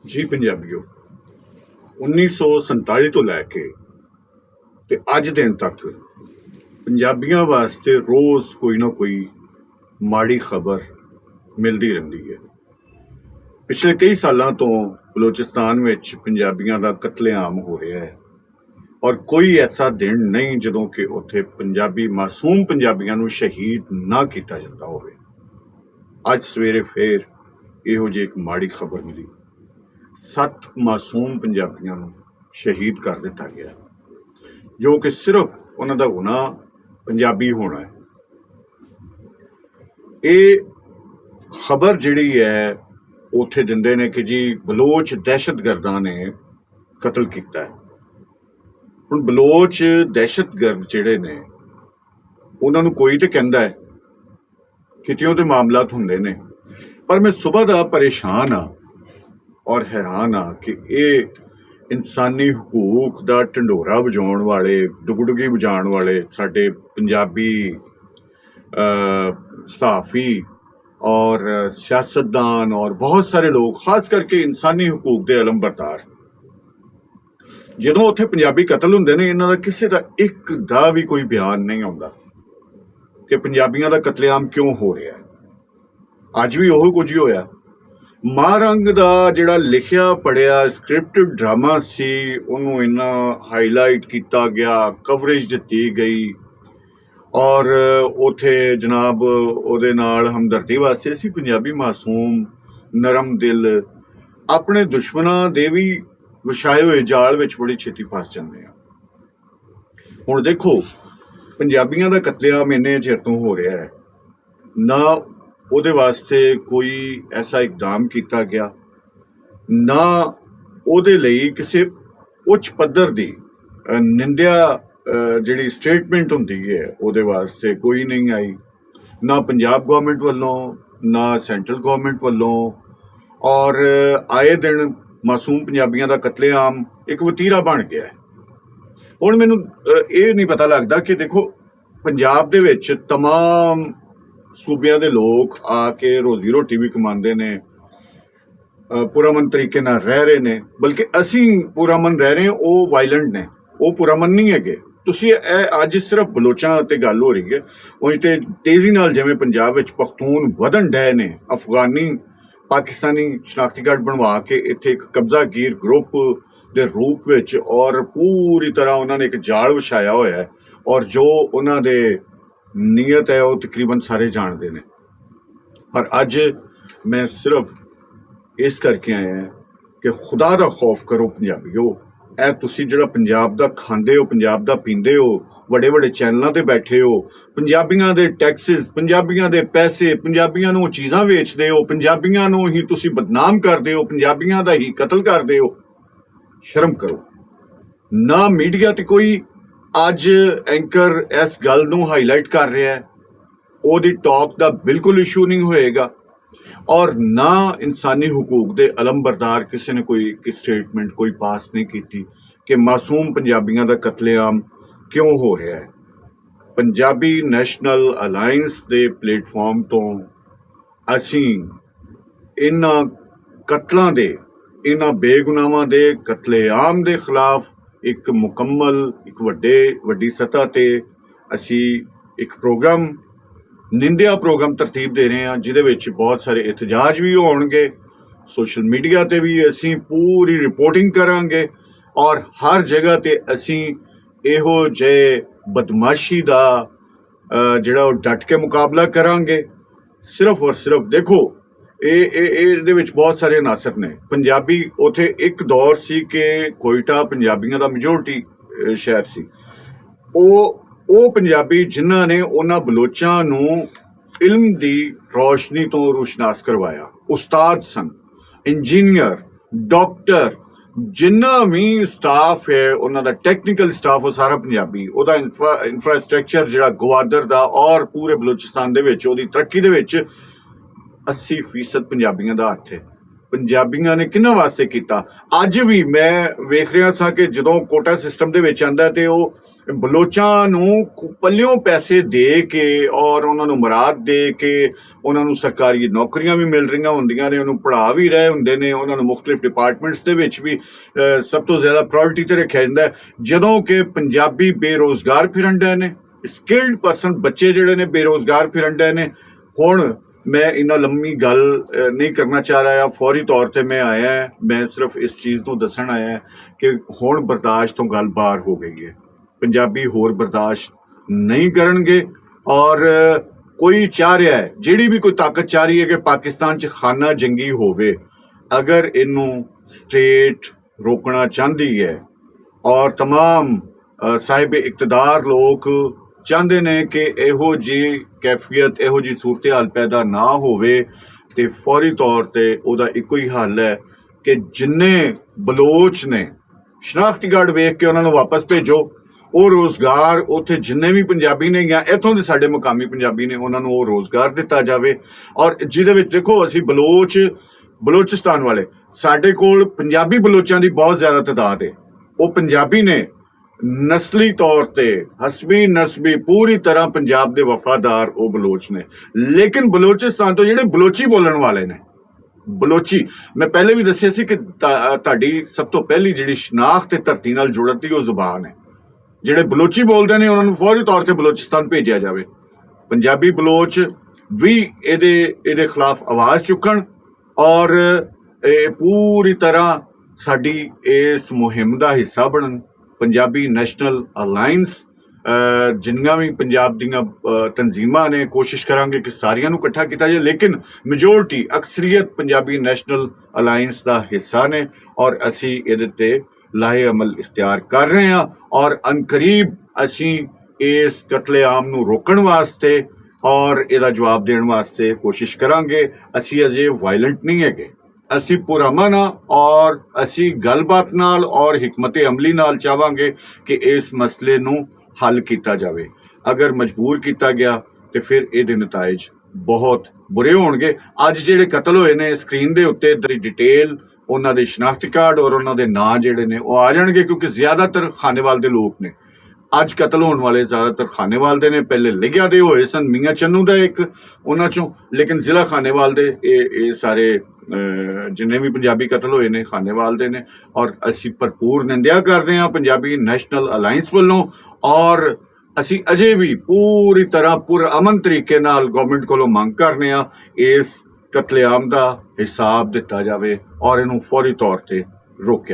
ਜੀ ਪੰਜਾਬੀਓ, 1947 ਤੋਂ ਲੈ ਕੇ ਤੇ ਅੱਜ ਦਿਨ ਤੱਕ ਪੰਜਾਬੀਆਂ ਵਾਸਤੇ ਰੋਜ਼ ਕੋਈ ਨਾ ਕੋਈ ਮਾੜੀ ਖਬਰ ਮਿਲਦੀ ਰਹਿੰਦੀ ਹੈ। ਪਿਛਲੇ ਕਈ ਸਾਲਾਂ ਤੋਂ ਬਲੋਚਿਸਤਾਨ ਵਿੱਚ ਪੰਜਾਬੀਆਂ ਦਾ ਕਤਲੇਆਮ ਹੋ ਰਿਹਾ ਹੈ ਔਰ ਕੋਈ ਐਸਾ ਦਿਨ ਨਹੀਂ ਜਦੋਂ ਕਿ ਉੱਥੇ ਮਾਸੂਮ ਪੰਜਾਬੀਆਂ ਨੂੰ ਸ਼ਹੀਦ ਨਾ ਕੀਤਾ ਜਾਂਦਾ ਹੋਵੇ। ਅੱਜ ਸਵੇਰੇ ਫੇਰ ਇਹੋ ਜਿਹੀ ਇੱਕ ਮਾੜੀ ਖਬਰ ਮਿਲੀ। 7 ਮਾਸੂਮ ਪੰਜਾਬੀਆਂ ਨੂੰ ਸ਼ਹੀਦ ਕਰ ਦਿੱਤਾ ਗਿਆ, ਜੋ ਕਿ ਸਿਰਫ ਉਹਨਾਂ ਦਾ ਗੁਨਾਹ ਪੰਜਾਬੀ ਹੋਣਾ ਹੈ। ਇਹ ਖਬਰ ਜਿਹੜੀ ਹੈ ਉੱਥੇ ਦਿੰਦੇ ਨੇ ਕਿ ਜੀ ਬਲੋਚ ਦਹਿਸ਼ਤਗਰਦਾਂ ਨੇ ਕਤਲ ਕੀਤਾ ਹੈ। ਹੁਣ ਬਲੋਚ ਦਹਿਸ਼ਤਗਰਦ ਜਿਹੜੇ ਨੇ ਉਹਨਾਂ ਨੂੰ ਕੋਈ ਤੇ ਕਹਿੰਦਾ ਹੈ, ਕਿਤਿਓਂ ਤੇ ਮਾਮਲਾਤ ਹੁੰਦੇ ਨੇ, ਪਰ ਮੈਂ ਸੁਬਹ ਦਾ ਪਰੇਸ਼ਾਨ ਆ ਔਰ ਹੈਰਾਨ ਆ ਕਿ ਇਹ ਇਨਸਾਨੀ ਹਕੂਕ ਦਾ ਢੰਡੋਰਾ ਵਜਾਉਣ ਵਾਲੇ, ਡੁਗਡੁਗੀ ਵਜਾਉਣ ਵਾਲੇ ਸਾਡੇ ਪੰਜਾਬੀ ਸਹਾਫੀ ਔਰ ਸਿਆਸਤਦਾਨ ਔਰ ਬਹੁਤ ਸਾਰੇ ਲੋਕ, ਖਾਸ ਕਰਕੇ ਇਨਸਾਨੀ ਹਕੂਕ ਦੇ ਅਲਮਬਰਦਾਰ, ਜਦੋਂ ਉੱਥੇ ਪੰਜਾਬੀ ਕਤਲ ਹੁੰਦੇ ਨੇ, ਇਹਨਾਂ ਦਾ ਕਿਸੇ ਦਾ ਇੱਕ ਦਾ ਵੀ ਕੋਈ ਬਿਆਨ ਨਹੀਂ ਆਉਂਦਾ ਕਿ ਪੰਜਾਬੀਆਂ ਦਾ ਕਤਲੇਆਮ ਕਿਉਂ ਹੋ ਰਿਹਾ ਹੈ। ਅੱਜ ਵੀ ਉਹ ਕੁਝ ਹੀ ਹੋਇਆ। ਮਾਰੰਗ ਦਾ ਜਿਹੜਾ ਲਿਖਿਆ ਪੜਿਆ ਸਕ੍ਰਿਪਟਡ ਡਰਾਮਾ ਸੀ, ਉਹਨੂੰ ਇੰਨਾ ਹਾਈਲਾਈਟ ਕੀਤਾ ਗਿਆ, ਕਵਰੇਜ ਦਿੱਤੀ ਗਈ ਔਰ ਉਥੇ ਜਨਾਬ ਉਹਦੇ ਨਾਲ ਹਮਦਰਦੀ ਵਾਸਤੇ ਅਸੀਂ ਪੰਜਾਬੀ ਮਾਸੂਮ ਨਰਮ ਦਿਲ ਆਪਣੇ ਦੁਸ਼ਮਣਾਂ ਦੇ ਵੀ ਵਿਛਾਏ ਹੋਏ ਜਾਲ ਵਿੱਚ ਬੜੀ ਛੇਤੀ ਫਸ ਜਾਂਦੇ ਆ। ਹੁਣ ਦੇਖੋ, ਪੰਜਾਬੀਆਂ ਦਾ ਕਤਲੇਆਮ ਇੰਨੇ ਚਿਰ ਤੋਂ ਹੋ ਰਿਹਾ ਹੈ, ਨਾ ਉਹਦੇ ਵਾਸਤੇ ਕੋਈ ਐਸਾ ਇਕਦਾਮ ਕੀਤਾ ਗਿਆ, ਨਾ ਉਹਦੇ ਲਈ ਕਿਸੇ ਉੱਚ ਪੱਧਰ ਦੀ ਨਿੰਦਿਆ ਜਿਹੜੀ ਸਟੇਟਮੈਂਟ ਹੁੰਦੀ ਹੈ ਉਹਦੇ ਵਾਸਤੇ ਕੋਈ ਨਹੀਂ ਆਈ, ਨਾ ਪੰਜਾਬ ਗੌਰਮੈਂਟ ਵੱਲੋਂ, ਨਾ ਸੈਂਟਰਲ ਗੌਰਮੈਂਟ ਵੱਲੋਂ। ਔਰ ਆਏ ਦਿਨ ਮਾਸੂਮ ਪੰਜਾਬੀਆਂ ਦਾ ਕਤਲੇਆਮ ਇੱਕ ਵਤੀਰਾ ਬਣ ਗਿਆ ਹੈ। ਹੁਣ ਮੈਨੂੰ ਇਹ ਨਹੀਂ ਪਤਾ ਲੱਗਦਾ ਕਿ ਦੇਖੋ, ਪੰਜਾਬ ਦੇ ਵਿੱਚ ਤਮਾਮ ਸੂਬਿਆਂ ਦੇ ਲੋਕ ਆ ਕੇ ਰੋਜ਼ੀ ਰੋਟੀ ਵੀ ਕਮਾਉਂਦੇ ਨੇ, ਪੁਰਅਮਨ ਤਰੀਕੇ ਨਾਲ ਰਹਿ ਰਹੇ ਨੇ, ਬਲਕਿ ਅਸੀਂ ਪੁਰਅਮਨ ਰਹਿ ਰਹੇ ਹਾਂ, ਉਹ ਵਾਇਲੈਂਟ ਨੇ, ਉਹ ਪੁਰਅਮਨ ਨਹੀਂ ਹੈਗੇ। ਤੁਸੀਂ ਇਹ ਅੱਜ ਸਿਰਫ ਬਲੋਚਾਂ ਤੇ ਗੱਲ ਹੋ ਰਹੀ ਹੈ, ਉਂਝ ਤੇ ਤੇਜ਼ੀ ਨਾਲ ਜਿਵੇਂ ਪੰਜਾਬ ਵਿੱਚ ਪਖਤੂਨ ਵਧਣ ਡਏ ਨੇ, ਅਫਗਾਨੀ ਪਾਕਿਸਤਾਨੀ ਸ਼ਨਾਖਤੀ ਕਾਰਡ ਬਣਵਾ ਕੇ ਇੱਥੇ ਇੱਕ ਕਬਜ਼ਾਗੀਰ ਗਰੁੱਪ ਦੇ ਰੂਪ ਵਿੱਚ, ਔਰ ਪੂਰੀ ਤਰ੍ਹਾਂ ਉਹਨਾਂ ਨੇ ਇੱਕ ਜਾਲ ਵਿਛਾਇਆ ਹੋਇਆ ਹੈ ਔਰ ਜੋ ਉਹਨਾਂ ਦੇ ਨੀਅਤ ਹੈ ਉਹ ਤਕਰੀਬਨ ਸਾਰੇ ਜਾਣਦੇ ਨੇ। ਪਰ ਅੱਜ ਮੈਂ ਸਿਰਫ ਇਸ ਕਰਕੇ ਆਇਆ ਕਿ ਖੁਦਾ ਦਾ ਖੌਫ ਕਰੋ ਪੰਜਾਬੀਓ। ਇਹ ਤੁਸੀਂ ਜਿਹੜਾ ਪੰਜਾਬ ਦਾ ਖਾਂਦੇ ਹੋ, ਪੰਜਾਬ ਦਾ ਪੀਂਦੇ ਹੋ, ਵੱਡੇ ਵੱਡੇ ਚੈਨਲਾਂ ਤੇ ਬੈਠੇ ਹੋ, ਪੰਜਾਬੀਆਂ ਦੇ ਟੈਕਸਿਸ, ਪੰਜਾਬੀਆਂ ਦੇ ਪੈਸੇ, ਪੰਜਾਬੀਆਂ ਨੂੰ ਚੀਜ਼ਾਂ ਵੇਚਦੇ ਹੋ, ਪੰਜਾਬੀਆਂ ਨੂੰ ਹੀ ਤੁਸੀਂ ਬਦਨਾਮ ਕਰਦੇ ਹੋ, ਪੰਜਾਬੀਆਂ ਦਾ ਹੀ ਕਤਲ ਕਰਦੇ ਹੋ। ਸ਼ਰਮ ਕਰੋ। ਨਾ ਮੀਡੀਆ ਤੇ ਕੋਈ ਅੱਜ ਐਂਕਰ ਇਸ ਗੱਲ ਨੂੰ ਹਾਈਲਾਈਟ ਕਰ ਰਿਹਾ ਹੈ, ਉਹਦੀ ਟਾਕ ਦਾ ਬਿਲਕੁਲ ਇਸ਼ੂ ਨਹੀਂ ਹੋਏਗਾ, ਔਰ ਨਾ ਇਨਸਾਨੀ ਹਕੂਕ ਦੇ ਅਲਮਬਰਦਾਰ ਕਿਸੇ ਨੇ ਕੋਈ ਸਟੇਟਮੈਂਟ ਕੋਈ ਪਾਸ ਨਹੀਂ ਕੀਤੀ ਕਿ ਮਾਸੂਮ ਪੰਜਾਬੀਆਂ ਦਾ ਕਤਲੇਆਮ ਕਿਉਂ ਹੋ ਰਿਹਾ ਹੈ। ਪੰਜਾਬੀ ਨੈਸ਼ਨਲ ਅਲਾਇੰਸ ਦੇ ਪਲੇਟਫਾਰਮ ਤੋਂ ਅਸੀਂ ਇਹਨਾਂ ਕਤਲਾਂ ਦੇ, ਇਹਨਾਂ ਬੇਗੁਨਾਹਾਂ ਦੇ ਕਤਲੇਆਮ ਦੇ ਖਿਲਾਫ ਇੱਕ ਮੁਕੰਮਲ, ਇੱਕ ਵੱਡੀ ਸਤਹ ਤੇ ਅਸੀਂ ਇੱਕ ਪ੍ਰੋਗਰਾਮ, ਨਿੰਦਿਆ ਪ੍ਰੋਗਰਾਮ ਤਰਤੀਬ ਦੇ ਰਹੇ ਹਾਂ, ਜਿਹਦੇ ਵਿੱਚ ਬਹੁਤ ਸਾਰੇ ਇਤਜਾਜ ਵੀ ਹੋਣਗੇ। ਸੋਸ਼ਲ ਮੀਡੀਆ ਤੇ ਵੀ ਅਸੀਂ ਪੂਰੀ ਰਿਪੋਰਟਿੰਗ ਕਰਾਂਗੇ ਔਰ ਹਰ ਜਗ੍ਹਾ ਤੇ ਅਸੀਂ ਇਹੋ ਜਿਹੇ ਬਦਮਾਸ਼ੀ ਦਾ ਜਿਹੜਾ ਉਹ ਡਟ ਕੇ ਮੁਕਾਬਲਾ ਕਰਾਂਗੇ। ਸਿਰਫ ਔਰ ਸਿਰਫ ਦੇਖੋ, ਇਹਦੇ ਵਿੱਚ ਬਹੁਤ ਸਾਰੇ ਅਨਾਸਰ ਨੇ। ਪੰਜਾਬੀ, ਉੱਥੇ ਇੱਕ ਦੌਰ ਸੀ ਕਿ ਕੋਇਟਾ ਪੰਜਾਬੀਆਂ ਦਾ ਮੈਜੋਰਟੀ ਸ਼ਹਿਰ ਸੀ। ਉਹ ਪੰਜਾਬੀ ਜਿਨ੍ਹਾਂ ਨੇ ਉਹਨਾਂ ਬਲੋਚਾਂ ਨੂੰ ਇਲਮ ਦੀ ਰੋਸ਼ਨੀ ਤੋਂ ਰੋਸ਼ਨਾਸ ਕਰਵਾਇਆ, ਉਸਤਾਦ ਸਨ, ਇੰਜੀਨੀਅਰ, ਡਾਕਟਰ, ਜਿੰਨਾ ਵੀ ਸਟਾਫ ਹੈ ਉਹਨਾਂ ਦਾ ਟੈਕਨੀਕਲ ਸਟਾਫ, ਉਹ ਸਾਰਾ ਪੰਜਾਬੀ। ਉਹਦਾ ਇਨਫਰਾਸਟ੍ਰਕਚਰ ਜਿਹੜਾ ਗਵਾਦਰ ਦਾ ਔਰ ਪੂਰੇ ਬਲੋਚਿਸਤਾਨ ਦੇ ਵਿੱਚ ਉਹਦੀ ਤਰੱਕੀ ਦੇ ਵਿੱਚ 80% ਪੰਜਾਬੀਆਂ ਦਾ ਹੱਥ ਹੈ। ਪੰਜਾਬੀਆਂ ਨੇ ਕਿਹਨਾਂ ਵਾਸਤੇ ਕੀਤਾ? ਅੱਜ ਵੀ ਮੈਂ ਵੇਖ ਰਿਹਾ ਸਾਂ ਕਿ ਜਦੋਂ ਕੋਟਾ ਸਿਸਟਮ ਦੇ ਵਿੱਚ ਆਉਂਦਾ ਤੇ ਉਹ ਬਲੋਚਾਂ ਨੂੰ ਪੱਲਿਓਂ ਪੈਸੇ ਦੇ ਕੇ ਔਰ ਉਹਨਾਂ ਨੂੰ ਮੁਰਾਦ ਦੇ ਕੇ ਉਹਨਾਂ ਨੂੰ ਸਰਕਾਰੀ ਨੌਕਰੀਆਂ ਵੀ ਮਿਲ ਰਹੀਆਂ ਹੁੰਦੀਆਂ ਨੇ, ਉਹਨੂੰ ਪੜ੍ਹਾ ਵੀ ਰਹੇ ਹੁੰਦੇ ਨੇ, ਉਹਨਾਂ ਨੂੰ ਮੁxtਲਿਫ ਡਿਪਾਰਟਮੈਂਟਸ ਦੇ ਵਿੱਚ ਵੀ ਸਭ ਤੋਂ ਜ਼ਿਆਦਾ ਪ੍ਰਾਇੋਰਟੀ ਤੇ ਰੱਖਿਆ ਜਾਂਦਾ ਹੈ, ਜਦੋਂ ਕਿ ਪੰਜਾਬੀ ਬੇਰੋਜ਼ਗਾਰ ਫਿਰਨ ਡਏ ਨੇ, ਸਕਿਲਡ ਪਰਸਨ ਬੱਚੇ ਜਿਹੜੇ ਨੇ ਬੇਰੋਜ਼ਗਾਰ ਫਿਰਨ ਡਏ ਨੇ। ਹੁਣ ਮੈਂ ਇੰਨਾ ਲੰਮੀ ਗੱਲ ਨਹੀਂ ਕਰਨਾ ਚਾਹ ਰਿਹਾ, ਫੌਰੀ ਤੌਰ ਤੇ ਮੈਂ ਆਇਆ, ਮੈਂ ਸਿਰਫ ਇਸ ਚੀਜ਼ ਨੂੰ ਦੱਸਣ ਆਇਆ ਕਿ ਹੁਣ ਬਰਦਾਸ਼ਤ ਤੋਂ ਗੱਲ ਬਾਹਰ ਹੋ ਗਈ ਹੈ। ਪੰਜਾਬੀ ਹੋਰ ਬਰਦਾਸ਼ਤ ਨਹੀਂ ਕਰਨਗੇ, ਔਰ ਕੋਈ ਚਾਹ ਰਿਹਾ ਹੈ, ਜਿਹੜੀ ਵੀ ਕੋਈ ਤਾਕਤ ਚਾਹ ਰਹੀ ਹੈ ਕਿ ਪਾਕਿਸਤਾਨ 'ਚ ਖਾਨਾ ਜੰਗੀ ਹੋਵੇ, ਅਗਰ ਇਹਨੂੰ ਸਟੇਟ ਰੋਕਣਾ ਚਾਹੁੰਦੀ ਹੈ ਔਰ तमाम ਸਾਹਿਬ ਇਕਤਦਾਰ ਲੋਕ ਚਾਹੁੰਦੇ ਨੇ ਕਿ ਇਹੋ ਜਿਹੀ ਕੈਫੀਅਤ, ਇਹੋ ਜਿਹੀ ਸੂਰਤ ਹਾਲ ਪੈਦਾ ਨਾ ਹੋਵੇ, ਤੇ ਫੌਰੀ ਤੌਰ ਤੇ ਉਹਦਾ ਇੱਕੋ ਹੀ ਹੱਲ ਹੈ ਕਿ ਜਿੰਨੇ ਬਲੋਚ ਨੇ ਸ਼ਨਾਖਤੀ ਕਾਰਡ ਵੇਖ ਕੇ ਉਹਨਾਂ ਨੂੰ ਵਾਪਸ ਭੇਜੋ। ਉਹ ਰੋਜ਼ਗਾਰ ਉੱਥੇ ਜਿੰਨੇ ਵੀ ਪੰਜਾਬੀ ਨੇ ਜਾਂ ਇੱਥੋਂ ਦੇ ਸਾਡੇ ਮੁਕਾਮੀ ਪੰਜਾਬੀ ਨੇ, ਉਹਨਾਂ ਨੂੰ ਉਹ ਰੋਜ਼ਗਾਰ ਦਿੱਤਾ ਜਾਵੇ। ਔਰ ਜਿਹਦੇ ਵਿੱਚ ਦੇਖੋ, ਅਸੀਂ ਬਲੋਚਿਸਤਾਨ ਵਾਲੇ, ਸਾਡੇ ਕੋਲ ਪੰਜਾਬੀ ਬਲੋਚਾਂ ਦੀ ਬਹੁਤ ਜ਼ਿਆਦਾ ਤਾਦਾਦ ਹੈ। ਉਹ ਪੰਜਾਬੀ ਨੇ, ਨਸਲੀ ਤੌਰ ਤੇ ਹਸਬੀ ਨਸਬੀ ਪੂਰੀ ਤਰ੍ਹਾਂ ਪੰਜਾਬ ਦੇ ਵਫਾਦਾਰ ਉਹ ਬਲੋਚ ਨੇ, ਲੇਕਿਨ ਬਲੋਚਿਸਤਾਨ ਤੋਂ ਜਿਹੜੇ ਬਲੋਚੀ ਬੋਲਣ ਵਾਲੇ ਨੇ, ਬਲੋਚੀ, ਮੈਂ ਪਹਿਲੇ ਵੀ ਦੱਸਿਆ ਸੀ ਕਿ ਤੁਹਾਡੀ ਸਭ ਤੋਂ ਪਹਿਲੀ ਜਿਹੜੀ ਸ਼ਨਾਖਤ ਤੇ ਧਰਤੀ ਨਾਲ ਜੁੜਦੀ ਉਹ ਜ਼ੁਬਾਨ ਹੈ। ਜਿਹੜੇ ਬਲੋਚੀ ਬੋਲਦੇ ਨੇ ਉਹਨਾਂ ਨੂੰ ਫੌਰੀ ਤੌਰ ਤੇ ਬਲੋਚਿਸਤਾਨ ਭੇਜਿਆ ਜਾਵੇ। ਪੰਜਾਬੀ ਬਲੋਚ ਵੀ ਇਹਦੇ ਖਿਲਾਫ ਆਵਾਜ਼ ਚੁੱਕਣ ਔਰ ਇਹ ਪੂਰੀ ਤਰ੍ਹਾਂ ਸਾਡੀ ਇਸ ਮੁਹਿੰਮ ਦਾ ਹਿੱਸਾ ਬਣਨ। ਪੰਜਾਬੀ ਨੈਸ਼ਨਲ ਅਲਾਇੰਸ, ਜਿੰਨੀਆਂ ਵੀ ਪੰਜਾਬ ਦੀਆਂ ਤਨਜ਼ੀਮਾਂ ਨੇ, ਕੋਸ਼ਿਸ਼ ਕਰਾਂਗੇ ਕਿ ਸਾਰੀਆਂ ਨੂੰ ਇਕੱਠਾ ਕੀਤਾ ਜਾਏ, ਲੇਕਿਨ ਮੈਜੋਰਟੀ, ਅਕਸਰੀਅਤ ਪੰਜਾਬੀ ਨੈਸ਼ਨਲ ਅਲਾਇੰਸ ਦਾ ਹਿੱਸਾ ਨੇ ਔਰ ਅਸੀਂ ਇਹਦੇ ਤੇ ਲਾਹੇ ਅਮਲ ਇਖਤਿਆਰ ਕਰ ਰਹੇ ਹਾਂ। ਔਰ ਅਨਕਰੀਬ ਅਸੀਂ ਇਸ ਕਤਲੇਆਮ ਨੂੰ ਰੋਕਣ ਵਾਸਤੇ ਔਰ ਇਹਦਾ ਜਵਾਬ ਦੇਣ ਵਾਸਤੇ ਕੋਸ਼ਿਸ਼ ਕਰਾਂਗੇ। ਅਸੀਂ ਅਜੇ ਵਾਇਲੈਂਟ ਨਹੀਂ ਹੈਗੇ, ਅਸੀਂ ਪੁਰਅਮਨ ਹਾਂ ਔਰ ਅਸੀਂ ਗੱਲਬਾਤ ਨਾਲ ਔਰ ਹਿਕਮਤ ਅਮਲੀ ਨਾਲ ਚਾਹਾਂਗੇ ਕਿ ਇਸ ਮਸਲੇ ਨੂੰ ਹੱਲ ਕੀਤਾ ਜਾਵੇ। ਅਗਰ ਮਜਬੂਰ ਕੀਤਾ ਗਿਆ ਤੇ ਫਿਰ ਇਹਦੇ ਨਤਾਇਜ ਬਹੁਤ ਬੁਰੇ ਹੋਣਗੇ। ਅੱਜ ਜਿਹੜੇ ਕਤਲ ਹੋਏ ਨੇ, ਸਕਰੀਨ ਦੇ ਉੱਤੇ ਦੀ ਡਿਟੇਲ, ਉਹਨਾਂ ਦੇ ਸ਼ਨਾਖਤੀ ਕਾਰਡ ਔਰ ਉਹਨਾਂ ਦੇ ਨਾਂ ਜਿਹੜੇ ਨੇ ਉਹ ਆ ਜਾਣਗੇ, ਕਿਉਂਕਿ ਜ਼ਿਆਦਾਤਰ ਖਾਨੇਵਾਲ ਦੇ ਲੋਕ ਨੇ। ਅੱਜ ਕਤਲ ਹੋਣ ਵਾਲੇ ਜ਼ਿਆਦਾਤਰ ਖਾਨੇਵਾਲ ਦੇ ਨੇ। ਪਹਿਲੇ ਲਿਗਿਆ ਦੇ ਹੋਏ ਸਨ, ਮੀਆਂ ਚੰਨੂ ਦਾ ਇੱਕ ਉਹਨਾਂ ਚੋਂ, ਲੇਕਿਨ ਜ਼ਿਲ੍ਹਾ ਖਾਨੇਵਾਲ ਦੇ ਇਹ ਸਾਰੇ ਜਿੰਨੇ ਵੀ ਪੰਜਾਬੀ ਕਤਲ ਹੋਏ ਨੇ ਖਾਨੇਵਾਲ ਦੇ ਨੇ। ਔਰ ਅਸੀਂ ਭਰਪੂਰ ਨਿੰਦਿਆ ਕਰਦੇ ਹਾਂ ਪੰਜਾਬੀ ਨੈਸ਼ਨਲ ਅਲਾਇੰਸ ਵੱਲੋਂ, ਔਰ ਅਸੀਂ ਅਜੇ ਵੀ ਪੂਰੀ ਤਰ੍ਹਾਂ ਪੁਰਅਮਨ ਤਰੀਕੇ ਨਾਲ ਗਵਰਨਮੈਂਟ ਕੋਲੋਂ ਮੰਗ ਕਰਨੇ ਆ ਇਸ ਕਤਲੇਆਮ ਦਾ ਹਿਸਾਬ ਦਿੱਤਾ ਜਾਵੇ ਔਰ ਇਹਨੂੰ ਫੌਰੀ ਤੌਰ ਤੇ ਰੋਕਿਆ